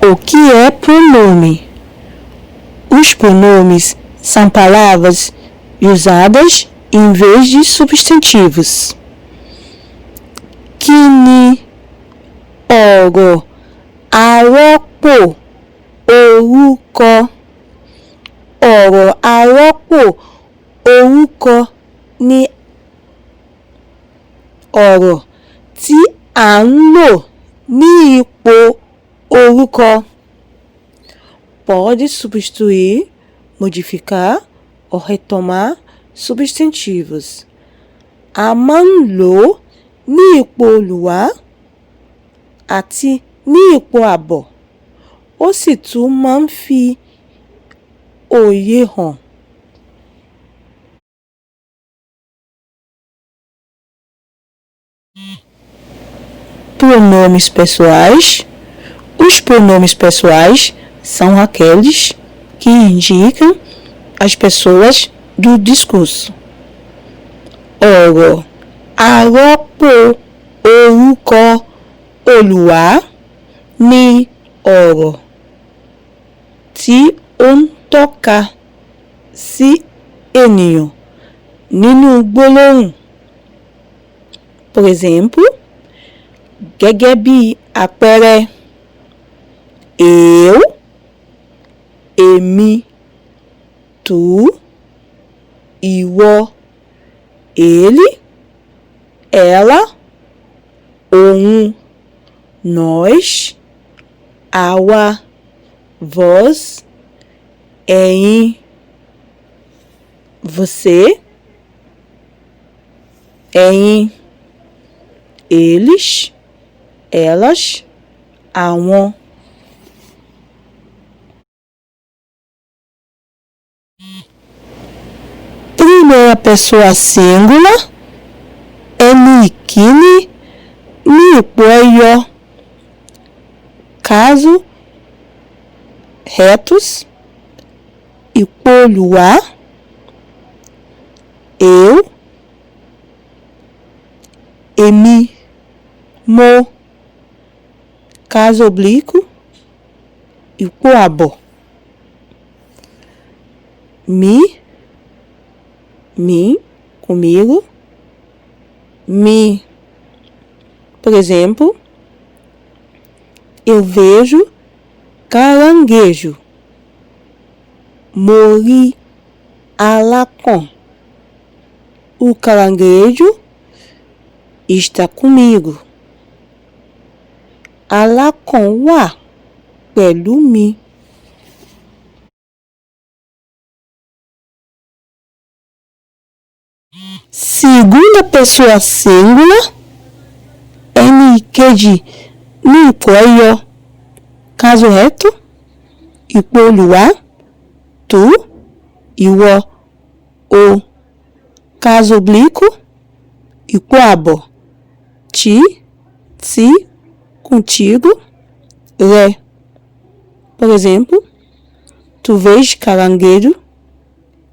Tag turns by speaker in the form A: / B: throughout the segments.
A: O que é pronome? Os pronomes são palavras usadas em vez de substantivos. Kini, ọ̀rọ̀, arọ́pò, orúkọ. Ọ̀rọ̀ arọ́pò orúkọ ni ọ̀rọ̀ tí à ń lò ní ipò orúkọ. Pode substituir, modificar ou retomar substantivos. A máa ń lò ó ní ipò olùwá àti ní ipò àbọ̀. Ó sì tún máa ń fi òye hàn. Pronomes pessoais. Os pronomes pessoais são aqueles que indicam as pessoas do discurso. Ọ̀rọ̀ arọ́pò orúkọ olùwá ni ọ̀rọ̀ tí ó ń tọ́ka sí ènìyàn nínú gbólóhùn. Por exemplo, gẹ́gẹ́ bí àpẹẹrẹ, eu, èmi, tu, ìwọ, ele, ela, òun, nós, àwa, vós, ẹ̀yin, você, ẹ̀yin, eles, elas, àwọn. Primeira pessoa singular, ẹni ìkíní ní ipò ẹyọ. Caso retos, ipò olùwá, eu, èmi, mo. Caso oblíquo, ipò àbọ̀, mim, comigo, me. Por exemplo, eu vejo caranguejo. Mori alacon. O caranguejo está comigo. Alacon wà pẹ̀lú mi. Segunda pessoa singular, ẹni ìkejì ní ipò ẹyọ. Caso reto, ipò olùwá, tu, ìwọ, o. Caso oblíquo, ipò àbọ̀, ti, contigo, ré. Por exemplo, tu vês caranguejo,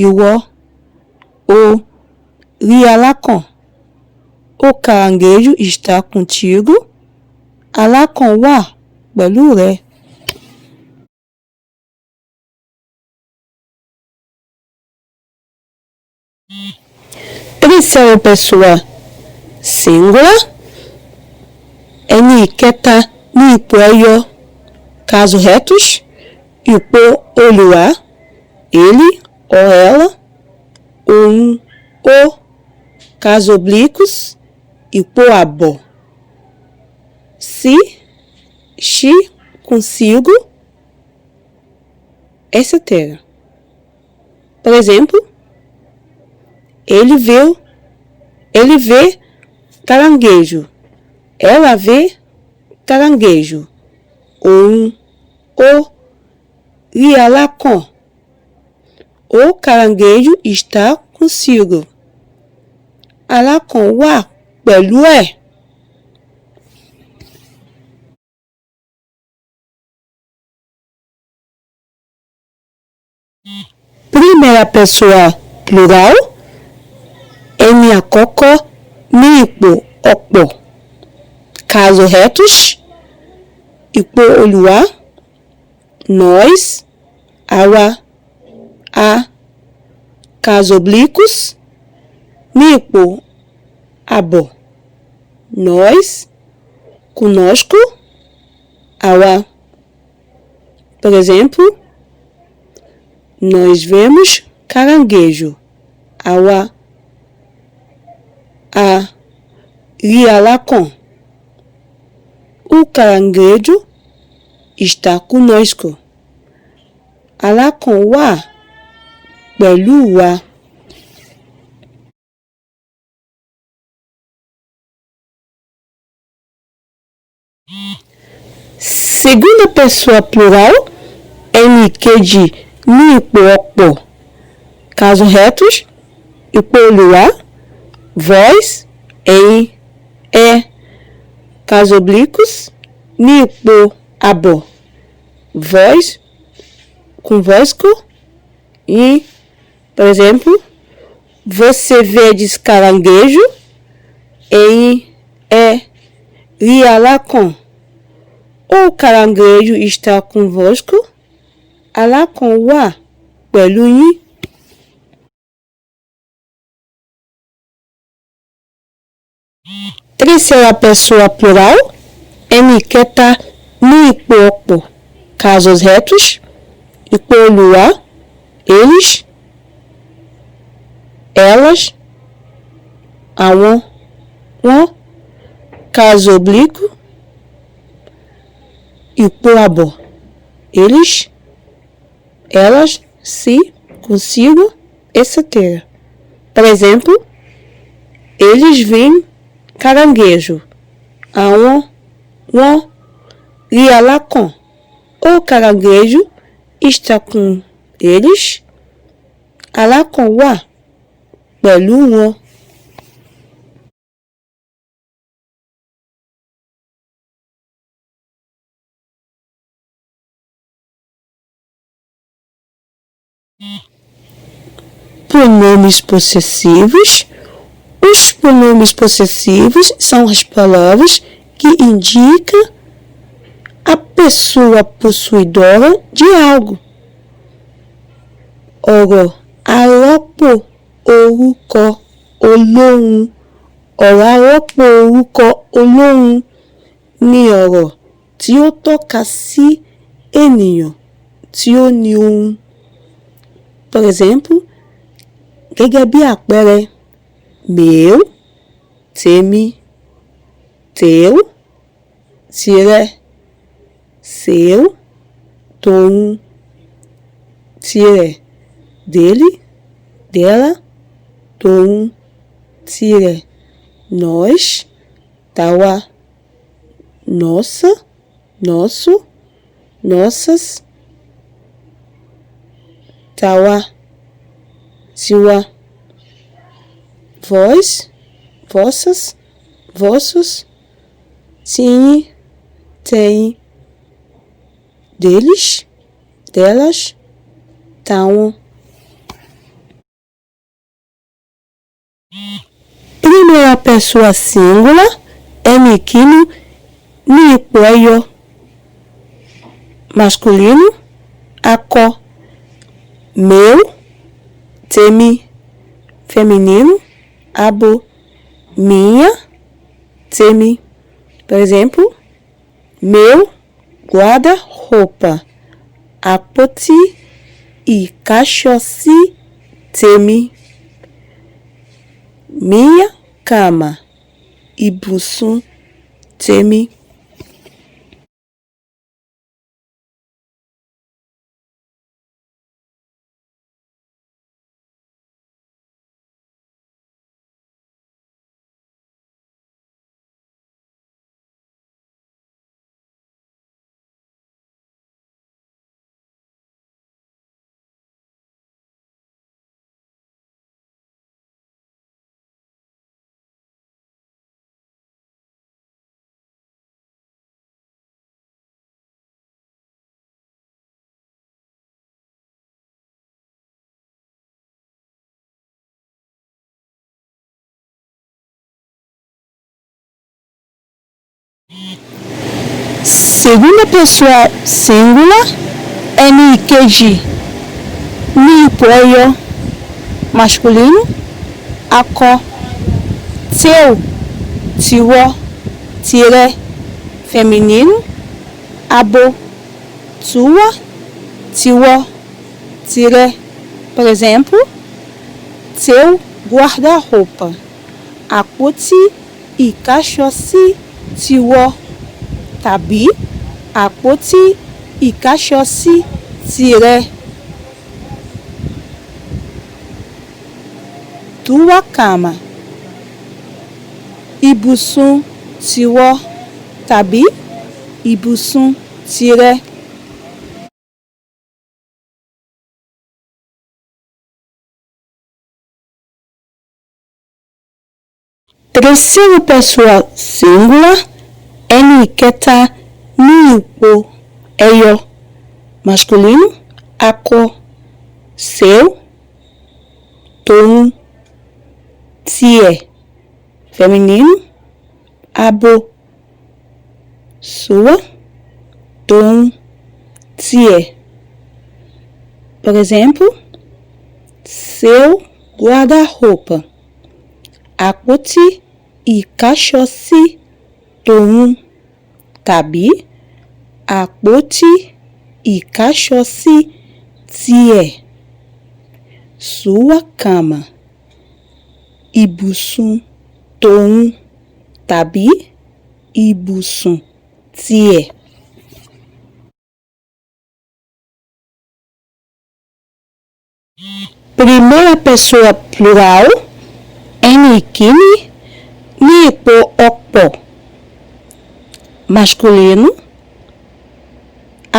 A: ìwọ, o, rí alákàn. O caranguejo está contigo, alákàn wà pẹ̀lú rẹ. Terceira pessoa singular, ẹni ìkẹta ní ipò ẹyọ. Caso retos, ipò olùwá, ele ou ela, òun, o. Caso oblíquos, ipò àbọ̀, si, consigo, etc. Por exemplo, ele vê caranguejo. Ela vê caranguejo. O rí alákàn. O caranguejo está consigo. Alákàn wà pẹ̀lú ẹ̀. Primeira pessoa plural, ẹni àkọ́kọ́ ní ipò ọ̀pọ̀. Caso retos, ipò olùwá, nós, awa, a, casos oblíquos, nipo, abo, nós, conosco, awa. Por exemplo, nós vemos caranguejo, awa, a, rialacon. O caranguejo está conosco. Alacon wà pẹ̀lú wa. Segunda pessoa plural, ẹnìkejì ní ipò ọ̀pọ̀. Casos retos, ipò olùwà, vós, ẹ̀yin, é. Casos oblíquos, ní ipò abo, vós, convosco, e, por exemplo, você vedes caranguejo, em, é, rialacon. O caranguejo está convosco, alacon wà pẹ̀lú yín. Terceira pessoa plural, ẹnìkẹta ní ipò ọ̀pọ̀. Casos retos, ipò olùwà, eles, elas, àwọn, wọn. Caso oblíquo, ipò abo, eles, elas, si, consigo, etc. Por exemplo, eles veem caranguejo, àwọn, wọn, rialacon. O caranguejo está com eles, alacon wà pẹ̀lú wọn. Pronomes possessivos. Os pronomes possessivos são as palavras que indicam a pessoa possuidora de algo. Ọ̀rọ̀ arọ́pò orúkọ olóhùn. Ọ̀rọ̀ arọ́pò orúkọ olóhùn ni ọ̀rọ̀ tí ó tọ́ka sí ènìyàn tí ó ní ohun. Por exemplo, gẹ́gẹ́ bí àpẹẹrẹ, meu, tèmi, teu, tirẹ̀, seu, tòun, tirẹ̀, dele, dela, tòun, tirẹ̀, nós, tawa, nossa, nosso, nossas, tawa, tiwa, vós, vossas, vossos, tinhe, tem, deles, delas, tão. Primeira pessoa singular, ẹnìkíní ní ipò ẹyọ. Masculino, akọ, meu, tèmi. Feminino, abo, minha, tèmi. Por exemplo, meu guarda-roupa, àpótí ìkáṣọsí tèmi. Minha cama, ibùsùn tèmi. Segunda pessoa singular, Ẹni ìkejì ní ipò ẹyọ masculino, akọ, teu, tiwọ, tirẹ feminino, abo, tua, tiwọ, tirẹ. Por exemplo, teu guarda-roupa, àpótí ìkáṣọsí tiwọ tàbí àpótí ìkáṣọsí tirẹ. Tua cama, ibùsùn tiwọ tàbí ibùsùn tirẹ. Terceira pessoa singular, ẹni ìkẹta ní ipò ẹyọ masculino, akọ, seu, tòun, tiẹ̀ feminino, abo, sua, tòun, tiẹ̀. Por exemplo, seu guarda-roupa, àpótí ìkáṣọsí tòun tàbí àpótí ìkáṣọsí tiẹ̀. Sua cama, ibùsùn tòun tàbí ibùsùn tiẹ̀. Primeira pessoa plural, ẹni ìkíní ní ipò ọ̀pọ̀ masculino,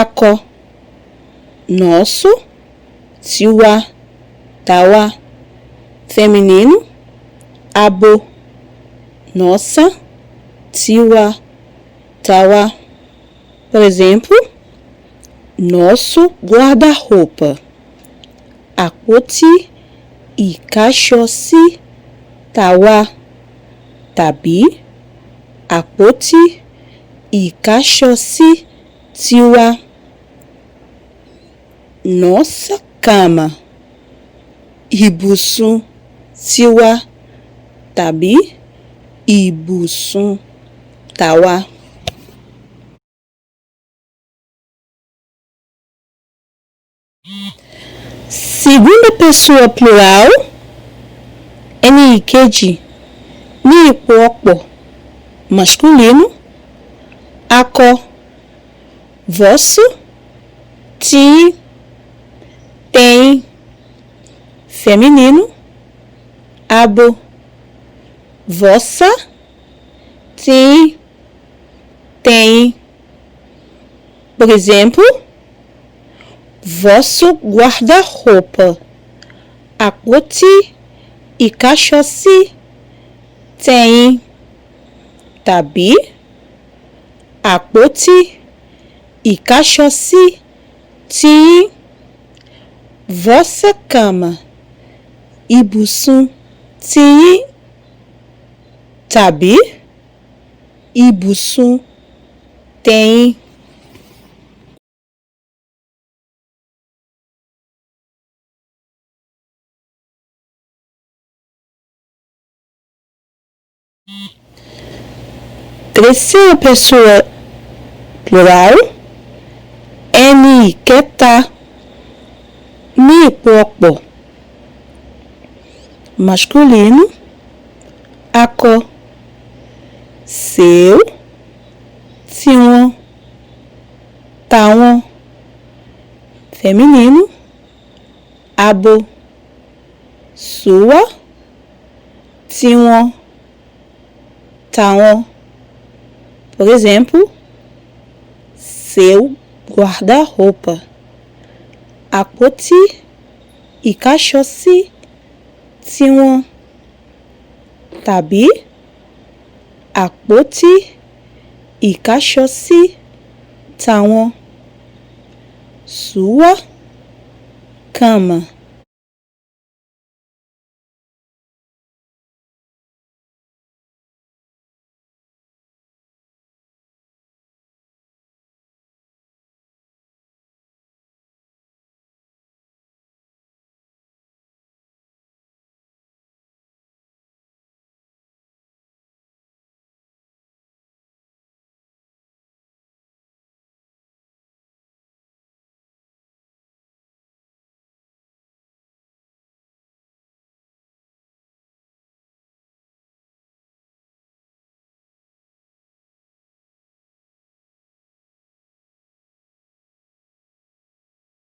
A: akọ, nosso, tiwa, tawa, feminino, abo, nossa, tiwa, tawa. Por exemplo, nosso guarda-roupa, àpótí ìkáṣọsí tawa tàbí àpótí ìkáṣọsí tiwa. Nossa cama, ibùsùn tiwa tàbí ibùsùn tawa. Segunda pessoa plural, ẹni ìkejì ní ipò ọ̀pọ̀ masculino, akọ, vosso, ti, tem, feminino, abo, vossa, ti, tem. Por exemplo, vosso guarda-roupa, àpótí ìkáṣọsí tem tàbí àpótí ìkáṣọsí tí. Vossa cama, ibùsùn tiyín tàbí ibùsùn tẹ̀yin. Terceira pessoa plural, ẹni ìkẹta ní ipò ọ̀pọ̀ masculino, akọ, seu, tiwọn, tàwọn, feminino, abo, sua, tiwọn, tàwọn. Por exemplo, seu guarda-roupa, àpótí ìkáṣọsí tiwọn tàbí àpótí ìkáṣọsí tàwọn. Sua cama.